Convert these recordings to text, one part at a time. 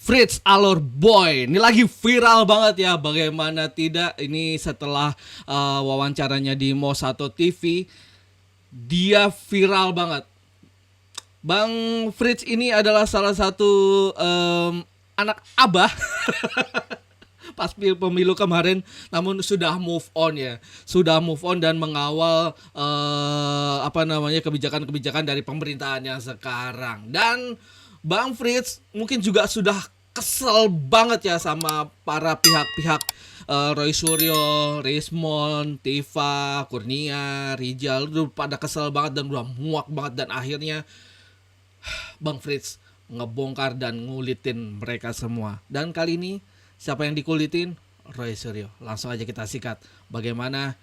Fritz Alor Boy. Ini lagi viral banget ya. Bagaimana tidak, ini setelah wawancaranya di Mo1 TV, dia viral banget. Bang Fritz ini adalah salah satu anak abah pas pemilu kemarin, namun sudah move on ya, sudah move on dan mengawal kebijakan-kebijakan dari pemerintahan yang sekarang. Dan Bang Fritz mungkin juga sudah kesel banget ya sama para pihak-pihak Roy Suryo, Rismon, Tifa, Kurnia, Rijal, udah pada kesel banget dan udah muak banget, dan akhirnya Bang Fritz ngebongkar dan ngulitin mereka semua. Dan kali ini siapa yang dikulitin? Roy Suryo. Langsung aja kita sikat bagaimana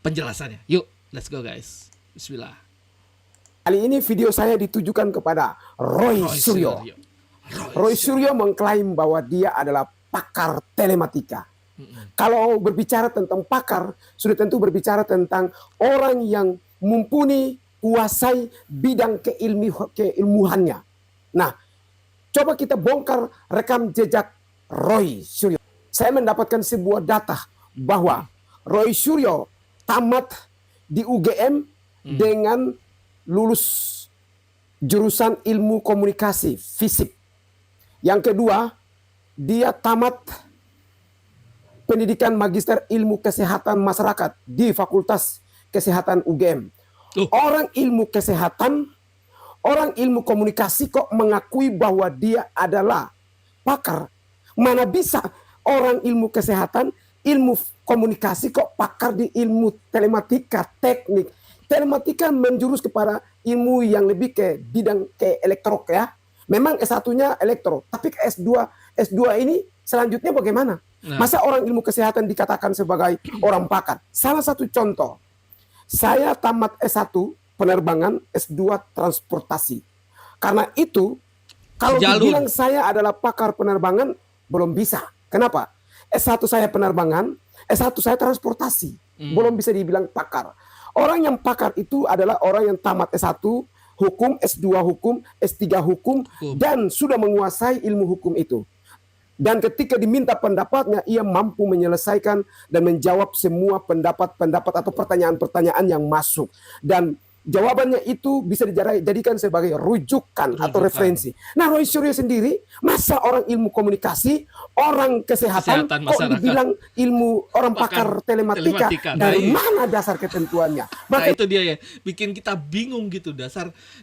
penjelasannya. Yuk, let's go guys. Bismillah. Kali ini video saya ditujukan kepada Roy Suryo. Roy Suryo mengklaim bahwa dia adalah pakar telematika. Kalau berbicara tentang pakar, sudah tentu berbicara tentang orang yang mumpuni, kuasai bidang keilmuannya. Nah, coba kita bongkar rekam jejak Roy Suryo. Saya mendapatkan sebuah data bahwa Roy Suryo tamat di UGM dengan lulus jurusan ilmu komunikasi fisik. Yang kedua, dia tamat pendidikan magister ilmu kesehatan masyarakat di Fakultas Kesehatan UGM. Orang ilmu kesehatan, orang ilmu komunikasi kok mengakui bahwa dia adalah pakar. Mana bisa orang ilmu kesehatan, ilmu komunikasi kok pakar di ilmu telematika, teknik. Telematika menjurus kepada ilmu yang lebih ke bidang ke elektro ya. Memang S1-nya elektro, tapi ke S2 ini selanjutnya bagaimana? Masa orang ilmu kesehatan dikatakan sebagai orang pakar? Salah satu contoh, saya tamat S1 penerbangan, S2 transportasi. Karena itu, kalau dibilang saya adalah pakar penerbangan, belum bisa. Kenapa? S1 saya penerbangan, S1 saya transportasi. Belum bisa dibilang pakar. Orang yang pakar itu adalah orang yang tamat S1 hukum, S2 hukum, S3 hukum, dan sudah menguasai ilmu hukum itu. Dan ketika diminta pendapatnya, ia mampu menyelesaikan dan menjawab semua pendapat-pendapat atau pertanyaan-pertanyaan yang masuk. Dan jawabannya itu bisa dijadikan sebagai rujukan atau referensi. Nah, Roy Suryo sendiri, masa orang ilmu komunikasi, orang kesehatan kok dibilang ilmu orang pakar telematika? Dari mana dasar ketentuannya? Nah itu dia ya, bikin kita bingung gitu,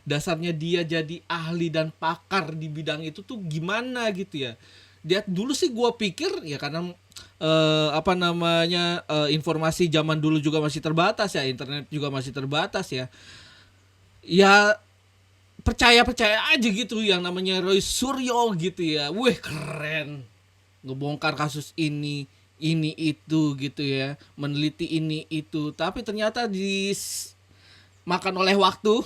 dasarnya dia jadi ahli dan pakar di bidang itu tuh gimana gitu ya. Dia dulu sih gue pikir ya karena informasi zaman dulu juga masih terbatas ya, internet juga masih terbatas ya. Ya percaya aja gitu yang namanya Roy Suryo gitu ya. Wih keren, ngebongkar kasus ini itu gitu ya, meneliti ini itu. Tapi ternyata makan oleh waktu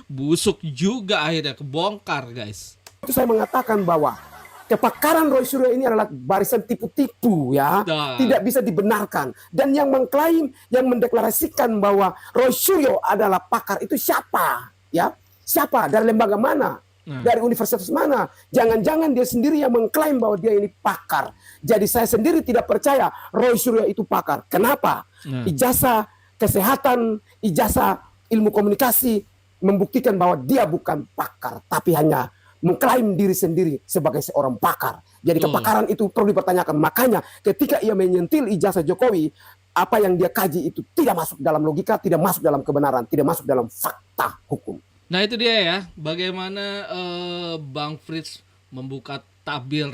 busuk juga, akhirnya kebongkar guys. Itu saya mengatakan bahwa kepakaran Roy Suryo ini adalah barisan tipu-tipu ya, tidak bisa dibenarkan. Dan yang mengklaim, yang mendeklarasikan bahwa Roy Suryo adalah pakar itu siapa? Ya, siapa? Dari lembaga mana? Dari universitas mana? Jangan-jangan dia sendiri yang mengklaim bahwa dia ini pakar. Jadi saya sendiri tidak percaya Roy Suryo itu pakar. Kenapa? Ijazah kesehatan, ijazah ilmu komunikasi membuktikan bahwa dia bukan pakar, tapi hanya mengklaim diri sendiri sebagai seorang pakar. Jadi kepakaran itu perlu dipertanyakan. Makanya ketika ia menyentil ijazah Jokowi, apa yang dia kaji itu tidak masuk dalam logika, tidak masuk dalam kebenaran, tidak masuk dalam fakta hukum. Nah itu dia ya, bagaimana Bang Fritz membuka tabir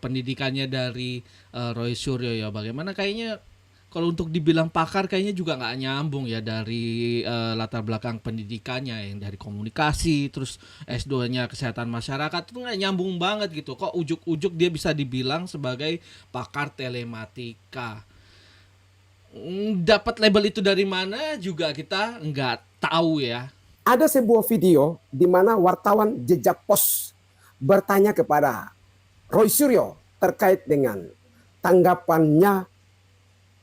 pendidikannya dari Roy Suryo ya. Bagaimana kayaknya kalau untuk dibilang pakar kayaknya juga nggak nyambung ya dari latar belakang pendidikannya yang dari komunikasi, terus S2-nya kesehatan masyarakat, itu nggak nyambung banget gitu. Kok ujuk-ujuk dia bisa dibilang sebagai pakar telematika? Dapat label itu dari mana juga kita nggak tahu ya. Ada sebuah video di mana wartawan Jejak Pos bertanya kepada Roy Suryo terkait dengan tanggapannya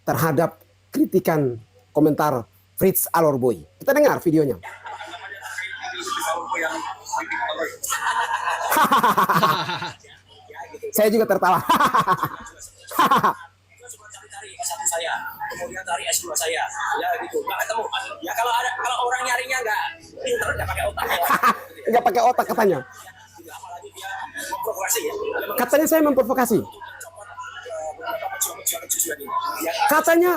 terhadap kritikan komentar Fritz Alor Boy. Kita dengar videonya. Ya gitu. Saya juga tertawa. Itu cuma cari-cari S1 saya, kemudian cari S2 saya, ya gitu, nggak ketemu. Ya kalau orang nyarinya nggak pinter, nggak pakai otak ya. Gitu ya. Nggak pakai otak katanya. Gitu, apalagi dia memprovokasi ya. Katanya saya memprovokasi. Beberapa pejuang-pejuang kejujuran ini. Ya, Katanya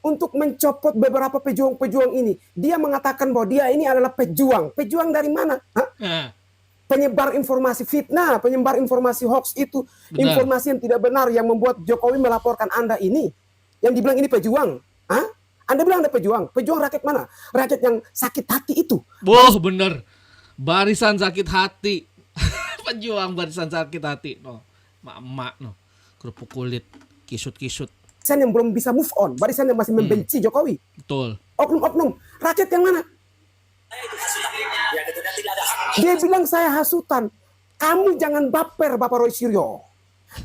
untuk mencopot beberapa pejuang-pejuang ini. Dia mengatakan bahwa dia ini adalah pejuang. Pejuang dari mana? Hah? Nah, Penyebar informasi fitnah, penyebar informasi hoax itu. Benar. Informasi yang tidak benar yang membuat Jokowi melaporkan Anda ini. Yang dibilang ini pejuang. Hah? Anda bilang Anda pejuang. Pejuang rakyat mana? Rakyat yang sakit hati itu. boh bener. Barisan sakit hati. Pejuang barisan sakit hati. No. Mak-mak no. Kerupuk kulit, kisut-kisut. Barisan yang belum bisa move on. Barisan yang masih membenci Jokowi. Betul. Oknum-oknum. Rakyat yang mana? itu hasutan. Ya gitu, dan tidak ada hak. Dia bilang saya hasutan. Kamu jangan baper Bapak Roy Suryo.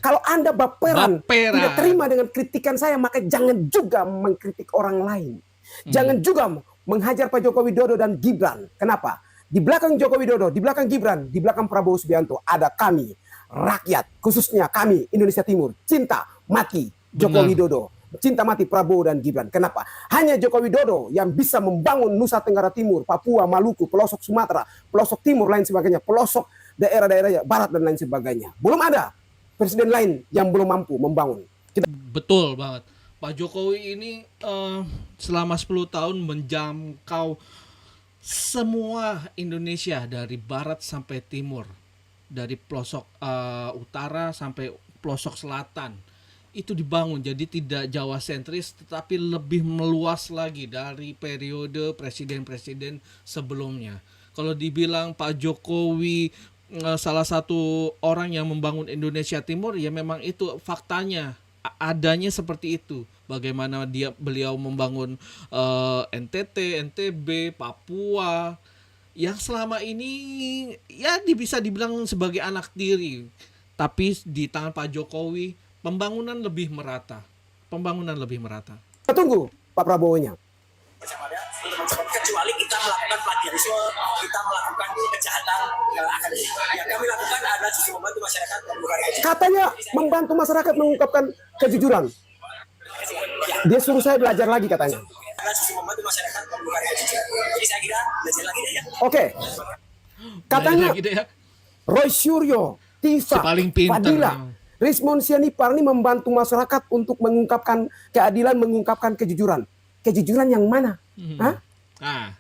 Kalau Anda baperan, Baperan. tidak terima dengan kritikan saya, maka jangan juga mengkritik orang lain. Jangan juga menghajar Pak Joko Widodo dan Gibran. Kenapa? Di belakang Joko Widodo, di belakang Gibran, di belakang Prabowo Subianto ada kami, rakyat, khususnya kami Indonesia Timur, cinta mati Joko Benar. Widodo. Cinta mati Prabowo dan Gibran. Kenapa? Hanya Joko Widodo yang bisa membangun Nusa Tenggara Timur, Papua, Maluku, pelosok Sumatera, pelosok Timur, lain sebagainya, pelosok daerah-daerah Barat dan lain sebagainya. Belum ada presiden lain yang belum mampu membangun. Betul banget. Pak Jokowi ini selama 10 tahun menjangkau semua Indonesia dari barat sampai timur, dari pelosok utara sampai pelosok selatan. Itu dibangun jadi tidak Jawa sentris tetapi lebih meluas lagi dari periode presiden-presiden sebelumnya. Kalau dibilang Pak Jokowi salah satu orang yang membangun Indonesia Timur, ya memang itu faktanya. Adanya seperti itu. Bagaimana beliau membangun NTT, NTB, Papua yang selama ini ya bisa dibilang sebagai anak tiri. Tapi di tangan Pak Jokowi pembangunan lebih merata. Kita tunggu Pak Prabowo-nya. Bersama dia untuk mencoba, kecuali kita melakukan plagiarisme, kita melakukan kejahatan akademik. Yang kami lakukan adalah justru membantu masyarakat membuka kejujuran. Katanya membantu masyarakat mengungkapkan kejujuran. Dia suruh saya belajar lagi katanya. Adalah justru membantu masyarakat membuka kejujuran. Jadi saya kira belajar lagi deh ya. Oke. Katanya Lagi deh ya. Roy Suryo, Tifa, Si paling pintar Fadila, memang. Rismon Sianipar ini membantu masyarakat untuk mengungkapkan keadilan, mengungkapkan kejujuran. Kejujuran yang mana? Hah? Ah,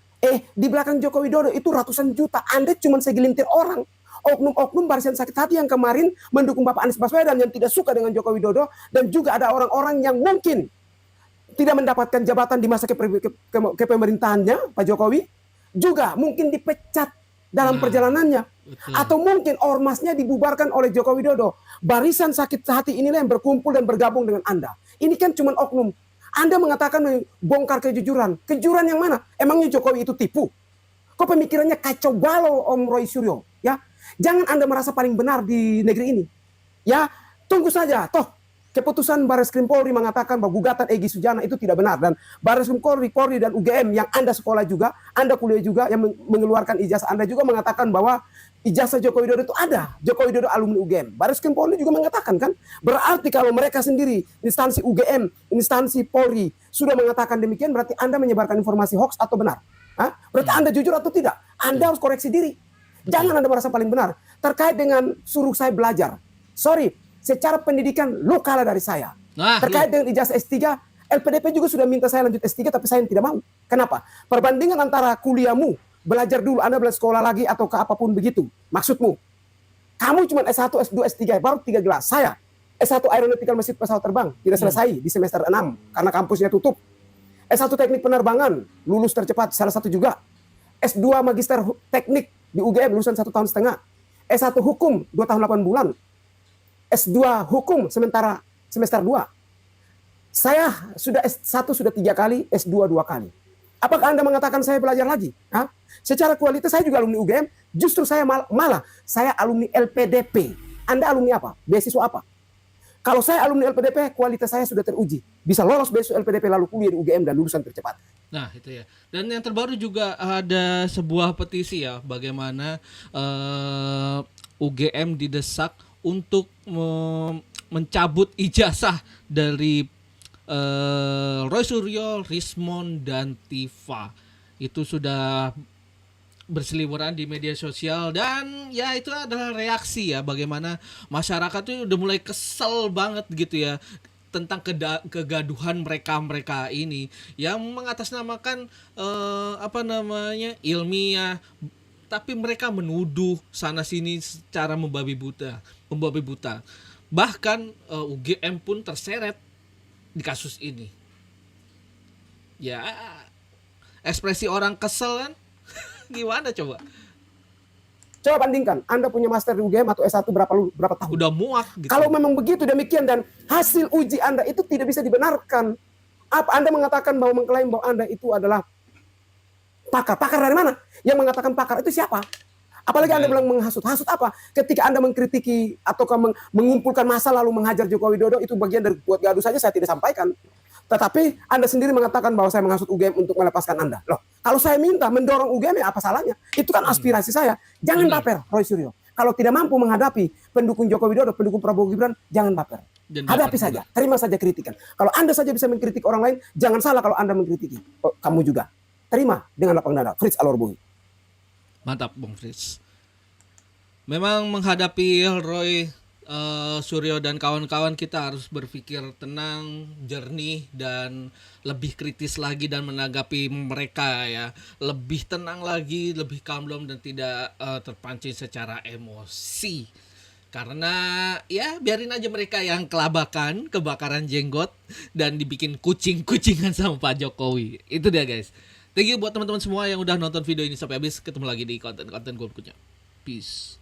Di belakang Joko Widodo itu ratusan juta. Anda cuma segelintir orang. Oknum-oknum barisan sakit hati yang kemarin mendukung Bapak Anies Baswedan yang tidak suka dengan Joko Widodo. Dan juga ada orang-orang yang mungkin tidak mendapatkan jabatan di masa kepemerintahannya Pak Jokowi. Juga mungkin dipecat dalam Nah, perjalanannya. betul. Atau mungkin ormasnya dibubarkan oleh Joko Widodo. Barisan sakit hati inilah yang berkumpul dan bergabung dengan Anda. Ini kan cuma oknum. Anda mengatakan bongkar kejujuran. Kejujuran yang mana? Emangnya Jokowi itu tipu? Kok pemikirannya kacau balau Om Roy Suryo? Ya, jangan Anda merasa paling benar di negeri ini. Ya, tunggu saja. Toh, keputusan Barreskrim Polri mengatakan bahwa gugatan Egy Sujana itu tidak benar. Dan Barreskrim Polri dan UGM yang Anda sekolah juga, Anda kuliah juga, yang mengeluarkan ijazah Anda juga mengatakan bahwa ijazah Joko Widodo itu ada. Joko Widodo alumni UGM. Barreskrim Polri juga mengatakan kan. Berarti kalau mereka sendiri, instansi UGM, instansi Polri, sudah mengatakan demikian, berarti Anda menyebarkan informasi hoax atau benar? Hah? Berarti Anda jujur atau tidak? Anda harus koreksi diri. Jangan Anda merasa paling benar. Terkait dengan suruh saya belajar. Sorry, secara pendidikan lo kalah dari saya. Nah, Terkait dengan ijazah S3, LPDP juga sudah minta saya lanjut S3, tapi saya tidak mau. Kenapa? Perbandingan antara kuliahmu, belajar dulu, Anda belajar sekolah lagi, atau ke apapun begitu. Maksudmu, kamu cuma S1, S2, S3, baru 3 gelas. Saya, S1 Aeronautical Mesin Pesawat Terbang, tidak selesai di semester 6, karena kampusnya tutup. S1 Teknik Penerbangan, lulus tercepat, salah satu juga. S2 Magister Teknik di UGM, lulusan 1,5 tahun. S1 Hukum, 2 tahun 8 bulan. S2 Hukum sementara semester 2. Saya sudah S1 sudah 3 kali, S2 2 kali. Apakah Anda mengatakan saya belajar lagi? Hah? Secara kualitas saya juga alumni UGM, justru saya malah saya alumni LPDP. Anda alumni apa? Beasiswa apa? Kalau saya alumni LPDP, kualitas saya sudah teruji. Bisa lolos beasiswa LPDP lalu kuliah di UGM dan lulusan tercepat. nah itu ya. Dan yang terbaru juga ada sebuah petisi ya, bagaimana UGM didesak untuk mencabut ijazah dari Roy Suryo, Rismond, dan Tifa. Itu sudah berseliweran di media sosial, dan ya itu adalah reaksi ya bagaimana masyarakat tuh udah mulai kesel banget gitu ya tentang kegaduhan mereka ini yang mengatasnamakan ilmiah, tapi mereka menuduh sana sini secara membabi buta. Bahkan UGM pun terseret di kasus ini. Ya, ekspresi orang kesel kan. Gimana coba? Coba bandingkan, Anda punya master di UGM atau S1 berapa tahun? Udah muak gitu. Kalau memang begitu demikian dan hasil uji Anda itu tidak bisa dibenarkan, apa Anda mengatakan bahwa mengklaim bahwa Anda itu adalah pakar? Pakar dari mana? Yang mengatakan pakar itu siapa? Apalagi Anda bilang menghasut. Hasut apa? Ketika Anda mengkritiki atau mengumpulkan massa lalu menghajar Joko Widodo, itu bagian dari buat gaduh saja saya tidak sampaikan. Tetapi Anda sendiri mengatakan bahwa saya menghasut UGM untuk melepaskan Anda. Loh, kalau saya minta mendorong UGM ya apa salahnya? Itu kan aspirasi saya. Jangan baper, Roy Suryo. Kalau tidak mampu menghadapi pendukung Joko Widodo, pendukung Prabowo Gibran, jangan baper. Hadapi saja, terima saja kritikan. Kalau Anda saja bisa mengkritik orang lain, jangan salah kalau Anda mengkritiki. Oh, kamu juga. Terima dengan lapang dada. Fritz Alorbohi. Mantap, Bung Fritz. Memang menghadapi Roy Suryo dan kawan-kawan kita harus berpikir tenang, jernih, dan lebih kritis lagi dan menanggapi mereka ya. Lebih tenang lagi, lebih calm down dan tidak terpancing secara emosi. Karena ya biarin aja mereka yang kebakaran jenggot dan dibikin kucing-kucingan sama Pak Jokowi. Itu dia guys. Thank you buat teman-teman semua yang udah nonton video ini sampai habis. Ketemu lagi di konten-konten gue berikutnya. Peace.